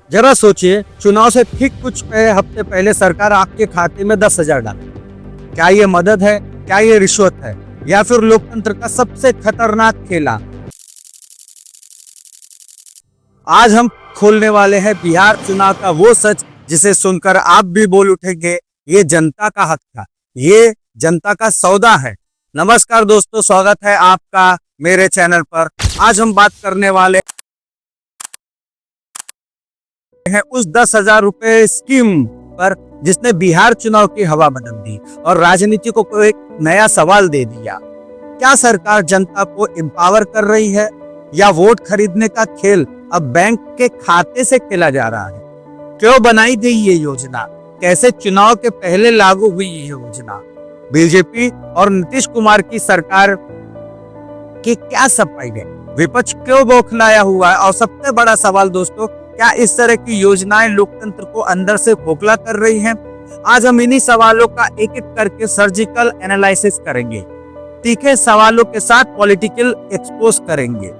जरा सोचिए, चुनाव से ठीक कुछ हफ्ते पहले सरकार आपके खाते में 10,000 डाले। क्या ये मदद है? क्या ये रिश्वत है? या फिर लोकतंत्र का सबसे खतरनाक खेला? आज हम खोलने वाले हैं बिहार चुनाव का वो सच जिसे सुनकर आप भी बोल उठेंगे, ये जनता का हक था, ये जनता का सौदा है। नमस्कार दोस्तों, स्वागत है आपका मेरे चैनल पर। आज हम बात करने वाले है उस 10,000 रुपए स्कीम पर जिसने बिहार चुनाव की हवा बदल दी और राजनीति को एक नया सवाल दे दिया। क्या सरकार जनता को एम्पावर कर रही है या वोट खरीदने का खेल अब बैंक के खाते से खेला जा रहा है? क्यों बनाई गई ये योजना? कैसे चुनाव के पहले लागू हुई ये योजना? बीजेपी और नीतीश कुमार की सरकार की क्या सफाई है? विपक्ष क्यों बौखलाया हुआ है? और सबसे बड़ा सवाल दोस्तों, क्या इस तरह की योजनाएं लोकतंत्र को अंदर से खोखला कर रही हैं? आज हम इन्हीं सवालों का एक एक करके सर्जिकल एनालिसिस करेंगे, तीखे सवालों के साथ पॉलिटिकल एक्सपोज करेंगे।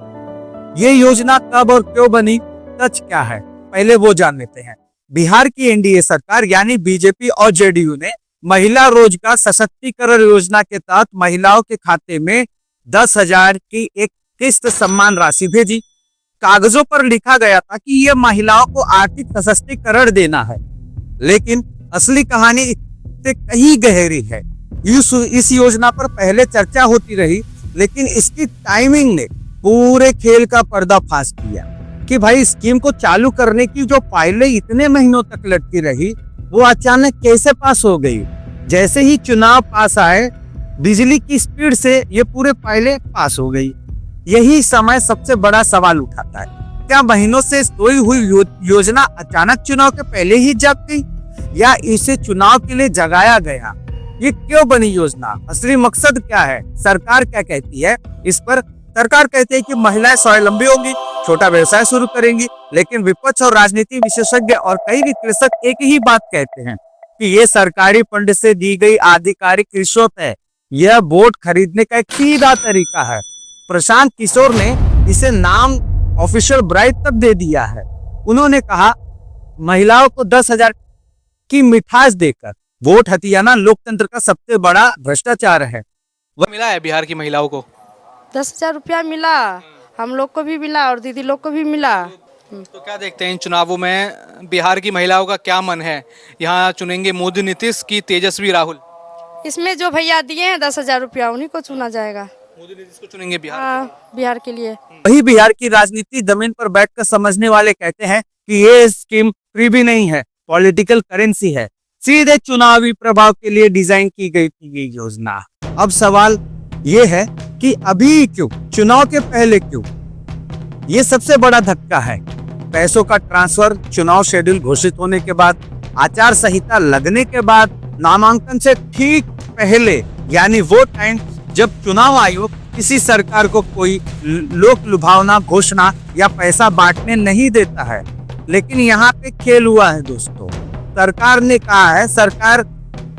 ये योजना कब और क्यों बनी, सच क्या है, पहले वो जान लेते हैं। बिहार की एनडीए सरकार यानी बीजेपी और जेडीयू ने महिला रोजगार सशक्तिकरण योजना के तहत महिलाओं के खाते में 10,000 की एक किस्त सम्मान राशि भेजी। कागजों पर लिखा गया था कि यह महिलाओं को आर्थिक सशक्तिकरण देना है, लेकिन असली कहानी इससे कहीं गहरी है। इस योजना पर पहले चर्चा होती रही, लेकिन इसकी टाइमिंग ने पूरे खेल का पर्दाफाश किया कि भाई स्कीम को चालू करने की जो फाइलें इतने महीनों तक लटकी रही, वो अचानक कैसे पास हो गई। जैसे ही चुनाव पास आए, बिजली की स्पीड से ये पूरे फाइलें पास हो गई। यही समय सबसे बड़ा सवाल उठाता है, क्या महीनों से सोई हुई योजना अचानक चुनाव के पहले ही जग गई या इसे चुनाव के लिए जगाया गया? ये क्यों बनी योजना? असली मकसद क्या है? सरकार क्या कहती है इस पर? सरकार कहती है कि महिलाएं स्वावलंबी होंगी, छोटा व्यवसाय शुरू करेंगी, लेकिन विपक्ष और राजनीति विशेषज्ञ और कई विश्लेषक एक ही बात कहते हैं कि ये सरकारी फंड से दी गई आधिकारिक रिश्वत है। यह वोट खरीदने का एक सीधा तरीका है। प्रशांत किशोर ने इसे नाम ऑफिशियल ब्राइब तक दे दिया है। उन्होंने कहा, महिलाओं को 10,000 की मिठास देकर वोट हथियाना लोकतंत्र का सबसे बड़ा भ्रष्टाचार है। वह मिला है बिहार की महिलाओं को 10,000 रुपया मिला, हम लोग को भी मिला और दीदी लोग को भी मिला। तो क्या देखते हैं इन चुनावों में बिहार की महिलाओं का क्या मन है? यहाँ चुनेंगे मोदी नीतीश की तेजस्वी राहुल? इसमें जो भैया दिए हैं 10,000 रुपया, उन्हीं को चुना जाएगा। मोदी नीतीश को चुनेंगे बिहार? हाँ, बिहार के लिए। वही बिहार की राजनीति जमीन पर बैठकर समझने वाले कहते हैं कि ये स्कीम फ्री भी नहीं है, पॉलिटिकल करेंसी है, सीधे चुनावी प्रभाव के लिए डिजाइन की गई थी ये योजना। अब सवाल ये है कि अभी क्यों, चुनाव के पहले क्यों? ये सबसे बड़ा धक्का है। पैसों का ट्रांसफर चुनाव शेड्यूल घोषित होने के बाद, आचार संहिता लगने के बाद, नामांकन से ठीक पहले, यानी वो टाइम जब चुनाव आयोग किसी सरकार को कोई लोक लुभावना घोषणा या पैसा बांटने नहीं देता है। लेकिन यहाँ पे खेल हुआ है दोस्तों। सरकार ने कहा है, सरकार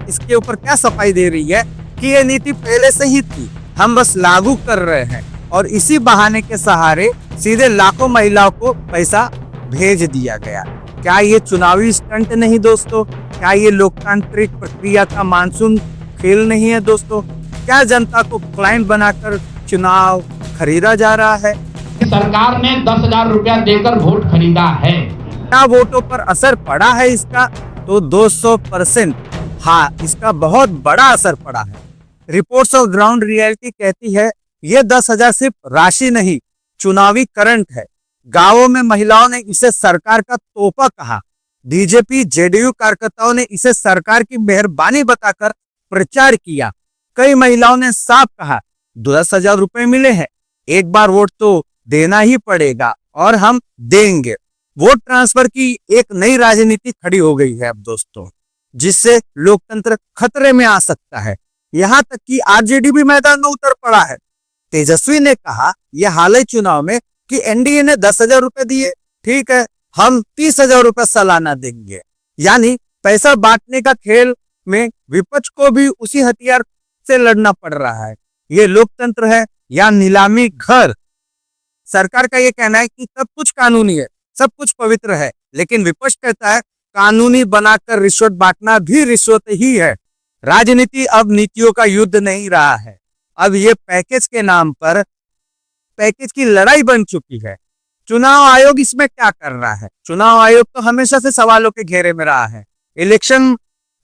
इसके ऊपर क्या सफाई दे रही है कि ये नीति पहले से ही थी, हम बस लागू कर रहे हैं, और इसी बहाने के सहारे सीधे लाखों महिलाओं को पैसा भेज दिया गया। क्या ये चुनावी स्टंट नहीं दोस्तों? क्या ये लोकतांत्रिक प्रक्रिया का मानसून खेल नहीं है दोस्तों? क्या जनता को क्लाइंट बनाकर चुनाव खरीदा जा रहा है? सरकार ने 10,000 रुपया देकर वोट खरीदा है। क्या वोटों पर असर पड़ा है इसका? तो 200% हाँ, इसका बहुत बड़ा असर पड़ा है। रिपोर्ट्स ऑफ ग्राउंड रियलिटी कहती है ये 10,000 सिर्फ राशि नहीं, चुनावी करंट है। गांवों में महिलाओं ने इसे सरकार का तोहफा कहा। बीजेपी जेडीयू कार्यकर्ताओं ने इसे सरकार की मेहरबानी बताकर प्रचार किया। कई महिलाओं ने साफ कहा, 10,000 रुपए मिले हैं, एक बार वोट तो देना ही पड़ेगा और हम देंगे। वोट ट्रांसफर की एक नई राजनीति खड़ी हो गई है अब दोस्तों, जिससे लोकतंत्र खतरे में आ सकता है। यहाँ तक कि आरजेडी भी मैदान में उतर पड़ा है। तेजस्वी ने कहा यह हाल ही चुनाव में कि एनडीए ने 10,000 रुपए दिए, ठीक है, हम 30,000 रुपए सालाना देंगे। यानी पैसा बांटने का खेल में विपक्ष को भी उसी हथियार से लड़ना पड़ रहा है। ये लोकतंत्र है या नीलामी घर? सरकार का ये कहना है कि सब कुछ कानूनी है, सब कुछ पवित्र है, लेकिन विपक्ष कहता है कानूनी बनाकर रिश्वत बांटना भी रिश्वत ही है। राजनीति अब नीतियों का युद्ध नहीं रहा है, अब ये पैकेज के नाम पर पैकेज की लड़ाई बन चुकी है। चुनाव आयोग इसमें क्या कर रहा है? चुनाव आयोग तो हमेशा से सवालों के घेरे में रहा है। इलेक्शन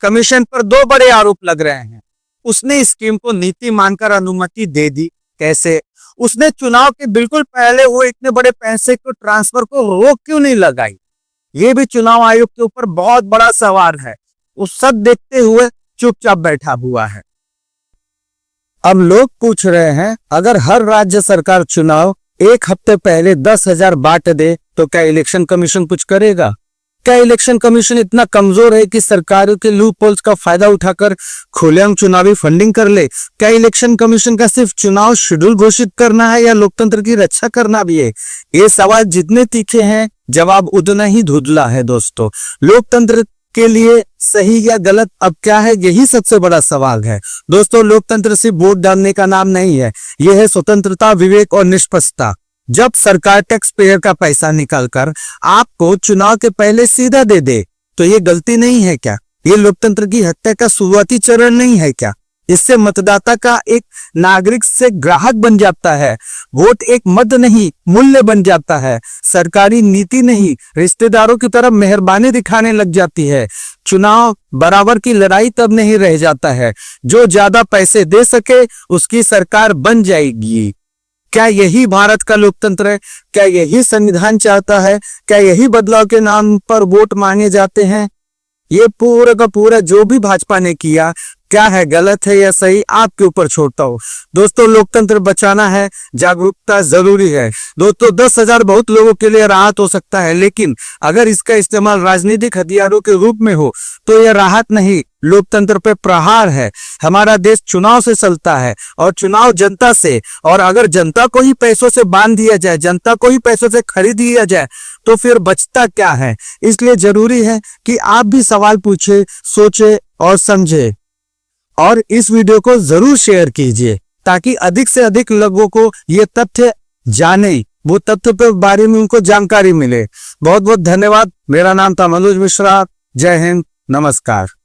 कमीशन पर दो बड़े आरोप लग रहे हैं। उसने स्कीम को नीति मानकर अनुमति दे दी। कैसे? उसने चुनाव के बिल्कुल पहले हुए इतने बड़े पैसे को ट्रांसफर को रोक क्यों नहीं लगाई? ये भी चुनाव आयोग के ऊपर बहुत बड़ा सवाल है। वो सब देखते हुए चुपचाप बैठा हुआ है। अब लोग पूछ रहे हैं, अगर हर राज्य सरकार चुनाव एक हफ्ते पहले 10,000 बांट दे तो क्या इलेक्शन कमीशन कुछ करेगा? क्या इलेक्शन कमीशन इतना कमजोर है कि सरकारों के लूप होल्स का फायदा उठाकर खुलेआम चुनावी फंडिंग कर ले? क्या इलेक्शन कमीशन का सिर्फ चुनाव शेड्यूल घोषित करना है या लोकतंत्र की रक्षा करना भी है? ये सवाल जितने तीखे हैं, जवाब उतना ही धुंधला है। दोस्तों, लोकतंत्र के लिए सही या गलत अब क्या है, यही सबसे बड़ा सवाल है। दोस्तों, लोकतंत्र सिर्फ वोट डालने का नाम नहीं है, यह है स्वतंत्रता, विवेक और निष्पक्षता। जब सरकार टैक्स पेयर का पैसा निकालकर आपको चुनाव के पहले सीधा दे दे तो ये गलती नहीं है क्या? ये लोकतंत्र की हत्या का शुरुआती चरण नहीं है क्या? इससे मतदाता का एक नागरिक से ग्राहक बन जाता है। वोट एक मद नहीं, मूल्य बन जाता है। सरकारी नीति नहीं, रिश्तेदारों की तरफ मेहरबानी दिखाने लग जाती है। चुनाव बराबर की लड़ाई तब नहीं रह जाता है। जो ज्यादा पैसे दे सके उसकी सरकार बन जाएगी। क्या यही भारत का लोकतंत्र है? क्या यही संविधान चाहता है? क्या यही बदलाव के नाम पर वोट मांगे जाते हैं? ये पूरा का पूरा जो भी भाजपा ने किया, क्या है गलत है या सही, आपके ऊपर छोड़ता हूं। दोस्तों, लोकतंत्र बचाना है, जागरूकता जरूरी है। दोस्तों, 10,000 बहुत लोगों के लिए राहत हो सकता है, लेकिन अगर इसका इस्तेमाल राजनीतिक हथियारों के रूप में हो तो यह राहत नहीं, लोकतंत्र पे प्रहार है। हमारा देश चुनाव से चलता है और चुनाव जनता से, और अगर जनता को ही पैसों से बांध दिया जाए, जनता को ही पैसों से खरीद दिया जाए तो फिर बचता क्या है? इसलिए जरूरी है कि आप भी सवाल पूछे, सोचे और समझे, और इस वीडियो को जरूर शेयर कीजिए ताकि अधिक से अधिक लोगों को ये तथ्य जाने, वो तथ्य के बारे में उनको जानकारी मिले। बहुत बहुत धन्यवाद। मेरा नाम था मनोज मिश्रा। जय हिंद, नमस्कार।